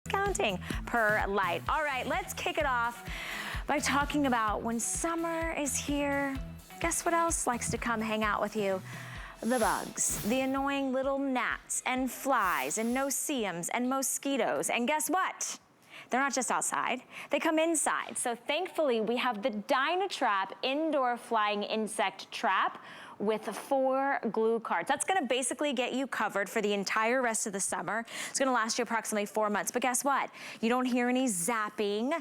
counting per light. All right, let's kick it off by talking about when summer is here. Guess what else likes to come hang out with you? The bugs, the annoying little gnats and flies and no-see-ums and mosquitoes. And guess what? They're not just outside, they come inside. So thankfully we have the DynaTrap indoor flying insect trap with 4 glue cards. That's gonna basically get you covered for the entire rest of the summer. It's gonna last you approximately 4 months, but guess what? You don't hear any zapping.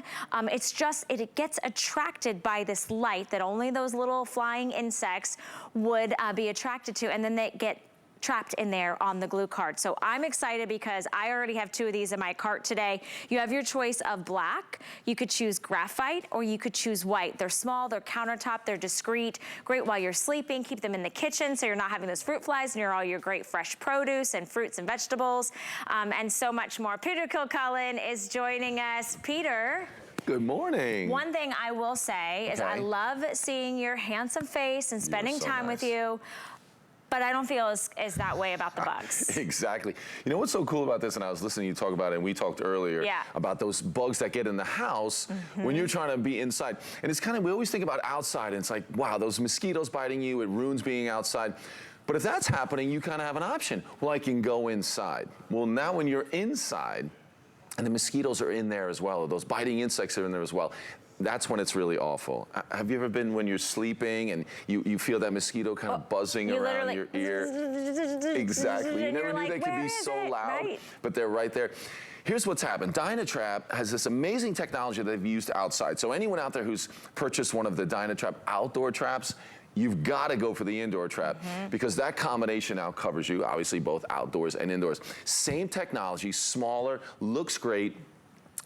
It's just, it gets attracted by this light that only those little flying insects would be attracted to, and then they get trapped in there on the glue card. So I'm excited because I already have 2 of these in my cart today. You have your choice of black, you could choose graphite, or you could choose white. They're small, they're countertop, they're discreet, great while you're sleeping, keep them in the kitchen so you're not having those fruit flies near all your great fresh produce and fruits and vegetables, and so much more. Peter Kilcullen is joining us. Peter. Good morning. One thing I will say is I love seeing your handsome face and spending time with you. But I don't feel as that way about the bugs. Exactly. You know what's so cool about this, and I was listening to you talk about it, and we talked earlier about those bugs that get in the house when you're trying to be inside. And it's kind of, we always think about outside, and it's like, wow, those mosquitoes biting you, it ruins being outside. But if that's happening, you kind of have an option. Well, I can go inside. Well, now when you're inside, and the mosquitoes are in there as well, or those biting insects are in there as well, that's when it's really awful. Have you ever been when you're sleeping and you feel that mosquito kind of buzzing around your ear? Exactly. You never knew they could be so loud, but they're right there. Here's what's happened. DynaTrap has this amazing technology that they've used outside. So anyone out there who's purchased one of the DynaTrap outdoor traps, you've got to go for the indoor trap because that combination now covers you, obviously both outdoors and indoors. Same technology, smaller, looks great,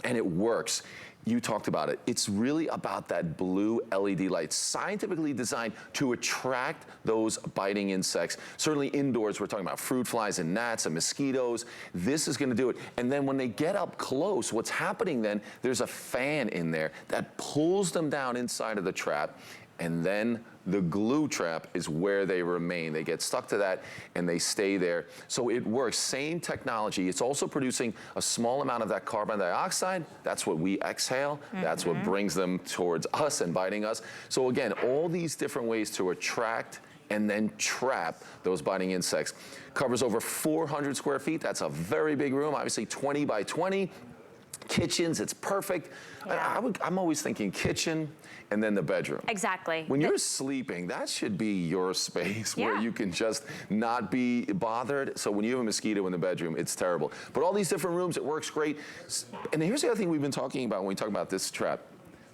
and it works. You talked about it. It's really about that blue LED light, scientifically designed to attract those biting insects. Certainly indoors, we're talking about fruit flies and gnats and mosquitoes. This is gonna do it. And then when they get up close, what's happening then, there's a fan in there that pulls them down inside of the trap, and then the glue trap is where they remain. They get stuck to that and they stay there. So it works, same technology. It's also producing a small amount of that carbon dioxide. That's what we exhale. That's what brings them towards us and biting us. So again, all these different ways to attract and then trap those biting insects. Covers over 400 square feet. That's a very big room, obviously 20 by 20. Kitchens, it's perfect. I'm always thinking kitchen and then the bedroom. Exactly. When you're sleeping, that should be your space where you can just not be bothered. So when you have a mosquito in the bedroom, it's terrible. But all these different rooms, it works great. And here's the other thing we've been talking about when we talk about this trap.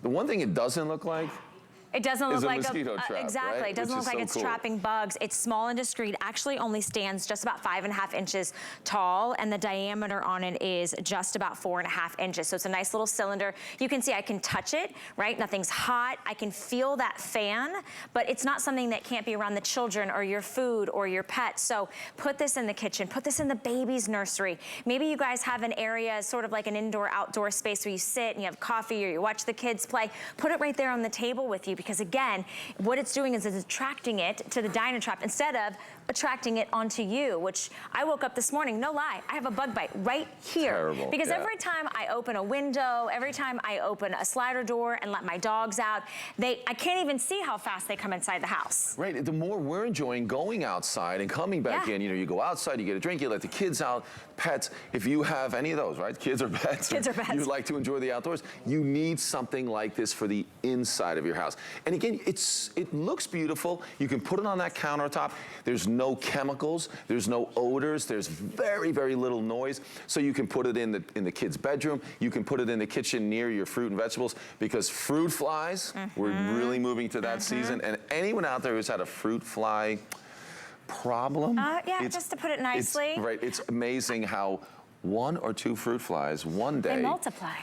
The one thing it doesn't look like, it doesn't look like mosquito trap, exactly. Right? It doesn't look like it's trapping bugs. It's small and discreet. Actually only stands just about 5.5 inches tall, and the diameter on it is just about 4.5 inches. So it's a nice little cylinder. You can see I can touch it, right? Nothing's hot. I can feel that fan, but it's not something that can't be around the children or your food or your pets. So put this in the kitchen, put this in the baby's nursery. Maybe you guys have an area, sort of like an indoor-outdoor space where you sit and you have coffee or you watch the kids play. Put it right there on the table with you, because again, what it's doing is it's attracting it to the DynaTrap instead of attracting it onto you, which I woke up this morning, no lie, I have a bug bite right here. Terrible. Because every time I open a window, every time I open a slider door and let my dogs out, I can't even see how fast they come inside the house. Right, the more we're enjoying going outside and coming back in, you know, you go outside, you get a drink, you let the kids out, pets, if you have any of those, right, kids or pets, you like to enjoy the outdoors, you need something like this for the inside of your house. And again, it looks beautiful. You can put it on that countertop. There's no chemicals. There's no odors. There's very, very little noise. So you can put it in the kid's bedroom. You can put it in the kitchen near your fruit and vegetables, because fruit flies, we're really moving to that season. And anyone out there who's had a fruit fly problem? Just to put it nicely. It's amazing how 1 or 2 fruit flies one day. They multiply.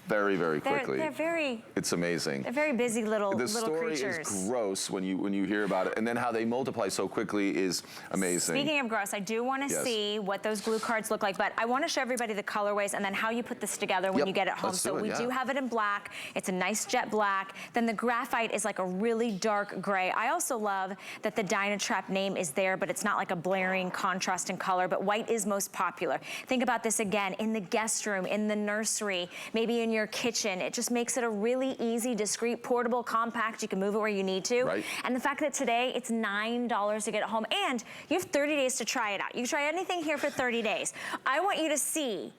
very, very quickly. It's amazing. They're very busy little creatures. The story is gross when you hear about it, and then how they multiply so quickly is amazing. Speaking of gross, I do want to see what those glue cards look like, but I want to show everybody the colorways and then how you put this together when you get it home. So we do have it in black. It's a nice jet black. Then the graphite is like a really dark gray. I also love that the DynaTrap name is there, but it's not like a blaring contrast in color, but white is most popular. Think about this again, in the guest room, in the nursery, maybe in your kitchen. It just makes it a really easy, discreet, portable, compact. You can move it where you need to. Right. And the fact that today it's $9 to get it home, and you have 30 days to try it out. You can try anything here for 30 days. I want you to see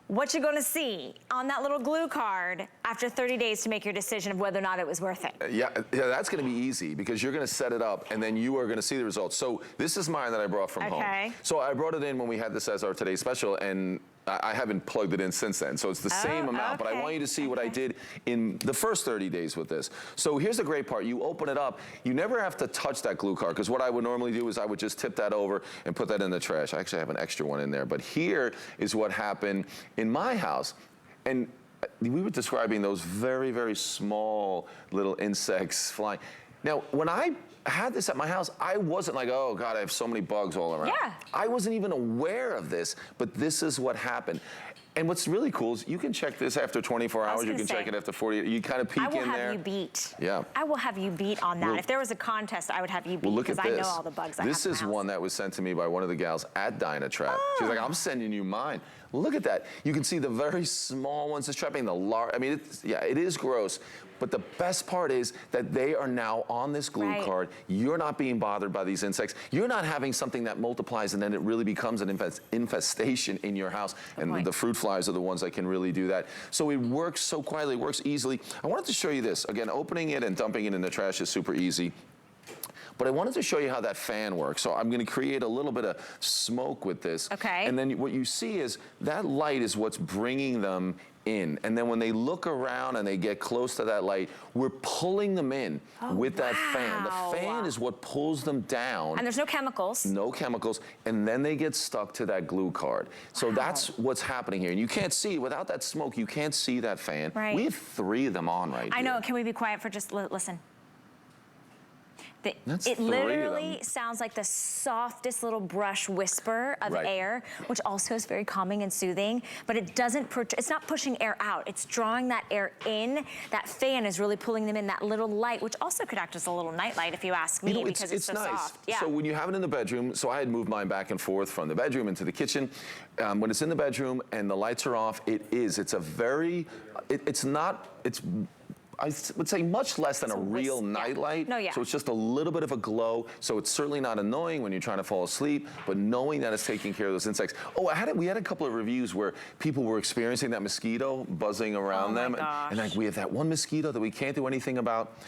what you're gonna see on that little glue card after 30 days to make your decision of whether or not it was worth it. Yeah, that's gonna be easy because you're gonna set it up and then you are gonna see the results. So this is mine that I brought from home. So I brought it in when we had this as our today's special, and I haven't plugged it in since then, so it's the same amount, but I want you to see what I did in the first 30 days with this. So here's the great part. You open it up, you never have to touch that glue card, because what I would normally do is I would just tip that over and put that in the trash. I actually have an extra one in there, but here is what happened in my house. And we were describing those very, very small little insects flying. Now, when I had this at my house, I wasn't like, oh God, I have so many bugs all around. Yeah. I wasn't even aware of this, but this is what happened. And what's really cool is you can check this after 24 hours, you can check it after 48, you kind of peek in there. I will have you beat. Yeah. I will have you beat on that. If there was a contest, I would have you beat, because I know all the bugs I have in This is one that was sent to me by one of the gals at DynaTrap. She's like, I'm sending you mine. Look at that. You can see the very small ones that's trapping, the large. I mean, it is gross. But the best part is that they are now on this glue card. You're not being bothered by these insects. You're not having something that multiplies and then it really becomes an infestation in your house. And the fruit flies are the ones that can really do that. So it works so quietly, it works easily. I wanted to show you this. Again, opening it and dumping it in the trash is super easy. But I wanted to show you how that fan works. So I'm gonna create a little bit of smoke with this. Okay. And then what you see is that light is what's bringing them in. And then when they look around and they get close to that light, we're pulling them in with that fan. The fan is what pulls them down. And there's no chemicals. No chemicals. And then they get stuck to that glue card. So that's what's happening here. And you can't see, without that smoke, you can't see that fan. Right. We have 3 of them on right I here. know, can we be quiet for just, listen. That's it literally sounds like the softest little brush whisper of air, which also is very calming and soothing, but it doesn't, it's not pushing air out, it's drawing that air in. That fan is really pulling them in, that little light, which also could act as a little night light if you ask me, because it's so soft. Yeah. So when you have it in the bedroom, so I had moved mine back and forth from the bedroom into the kitchen. When it's in the bedroom and the lights are off, it's a very, I would say much less than a real night light. So it's just a little bit of a glow. So it's certainly not annoying when you're trying to fall asleep, but knowing that it's taking care of those insects. Oh, we had a couple of reviews where people were experiencing that mosquito buzzing around them. And like, we have that one mosquito that we can't do anything about.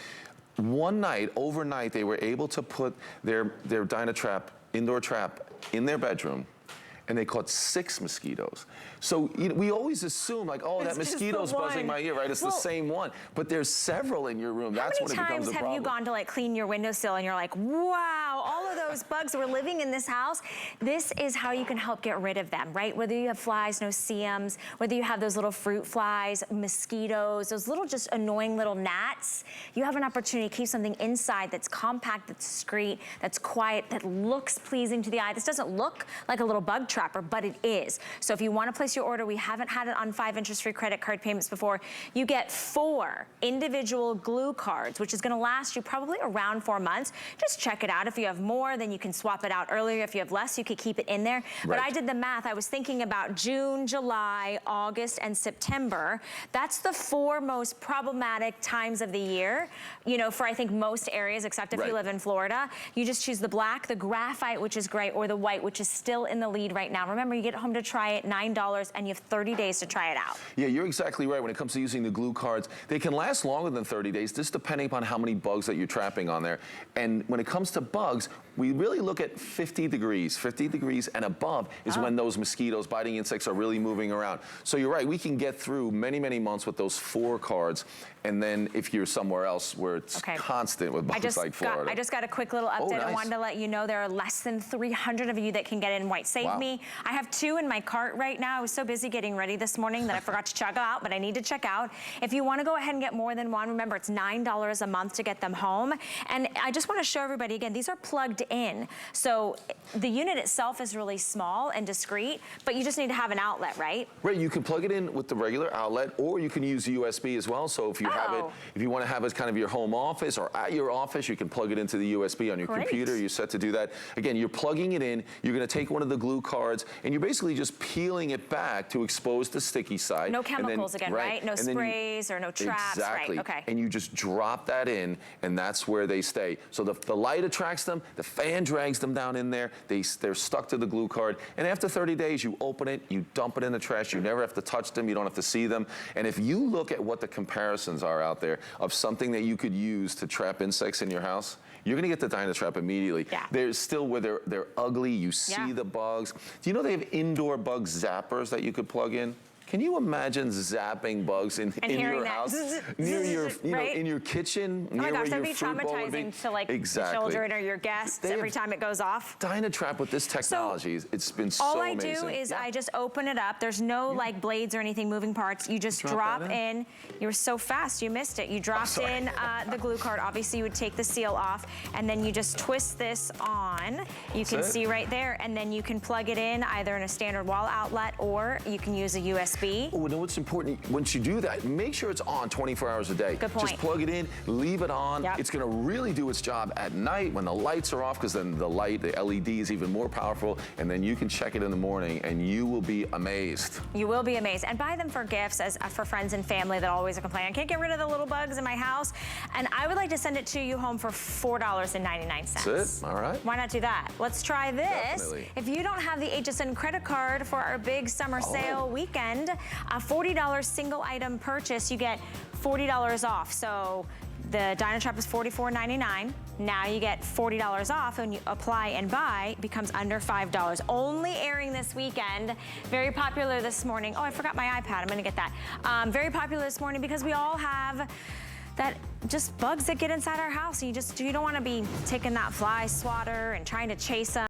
One night, overnight, they were able to put their DynaTrap indoor trap in their bedroom, and they caught 6 mosquitoes. So we always assume like, oh, that mosquito's buzzing my ear, right? It's the same one. But there's several in your room. That's when it becomes a problem. How many times have you gone to like clean your windowsill and you're like, wow, all of those bugs were living in this house? This is how you can help get rid of them, right? Whether you have flies, no-see-ums, whether you have those little fruit flies, mosquitoes, those little just annoying little gnats, you have an opportunity to keep something inside that's compact, that's discreet, that's quiet, that looks pleasing to the eye. This doesn't look like a little bug trapper, but it is. So if you want to place your order, we haven't had it on 5 interest-free credit card payments before. You get 4 individual glue cards, which is going to last you probably around 4 months. Just check it out. If you have more, then you can swap it out earlier. If you have less, you could keep it in there. But I did the math. I was thinking about June, July, August, and September. That's the 4 most problematic times of the year, for I think most areas, except if you live in Florida. You just choose the black, the graphite, which is great, or the white, which is still in the lead right now. Remember, you get home to try it, $9, and you have 30 days to try it out. Yeah, you're exactly right. When it comes to using the glue cards, they can last longer than 30 days, just depending upon how many bugs that you're trapping on there. And when it comes to bugs, we really look at 50 degrees. 50 degrees and above is when those mosquitoes, biting insects, are really moving around. So you're right, we can get through many, many months with those 4 cards. And then if you're somewhere else where it's constant with bugs like Florida. I just got a quick little update. I wanted to let you know there are less than 300 of you that can get in White Save Me. I have 2 in my cart right now. I was so busy getting ready this morning that I forgot to check out, but I need to check out. If you want to go ahead and get more than one, remember it's $9 a month to get them home. And I just want to show everybody again, these are plugged in. So the unit itself is really small and discreet, but you just need to have an outlet, right? Right, you can plug it in with the regular outlet, or you can use USB as well. So if you have it, if you want to have it as kind of your home office or at your office, you can plug it into the USB on your computer. You're set to do that. Again, you're plugging it in. You're going to take one of the glue cards, and you're basically just peeling it back to expose the sticky side. No chemicals again, right? No sprays or no traps. Exactly. Right, okay. And you just drop that in, and that's where they stay. So the light attracts them, the fan drags them down in there, they're stuck to the glue card, and after 30 days, you open it, you dump it in the trash, you never have to touch them, you don't have to see them. And if you look at what the comparisons are out there of something that you could use to trap insects in your house, you're gonna get the DynaTrap immediately. There's still where they're ugly, you see the bugs. Do you know they have indoor bug zappers that you could plug in? Can you imagine zapping bugs in your house, near your, in your kitchen, near oh my gosh, where that'd your be fruit bowl would be? traumatizing to like the children or your guests every time it goes off. DynaTrap with this technology, it's been so amazing. All I do is I just open it up. There's no like blades or anything, moving parts. You just drop in. You were so fast, you missed it. You dropped in the glue card. Obviously, you would take the seal off, and then you just twist this on. You can see right there, and then you can plug it in either in a standard wall outlet, or you can use a USB. Oh, you know what's important? Once you do that, make sure it's on 24 hours a day. Good point. Just plug it in, leave it on. It's gonna really do its job at night when the lights are off, because then the light, the LED is even more powerful, and then you can check it in the morning and you will be amazed. You will be amazed. And buy them for gifts, as for friends and family that always complain, I can't get rid of the little bugs in my house. And I would like to send it to you home for $4.99. That's it, all right. Why not do that? Let's try this. Definitely. If you don't have the HSN credit card for our big summer sale weekend, a $40 single item purchase, you get $40 off. So the DynaTrap is $44.99. Now you get $40 off, and you apply and buy, it becomes under $5. Only airing this weekend. Very popular this morning. Oh, I forgot my iPad. I'm gonna get that. Very popular this morning because we all have that just bugs that get inside our house. And you don't wanna be taking that fly swatter and trying to chase them.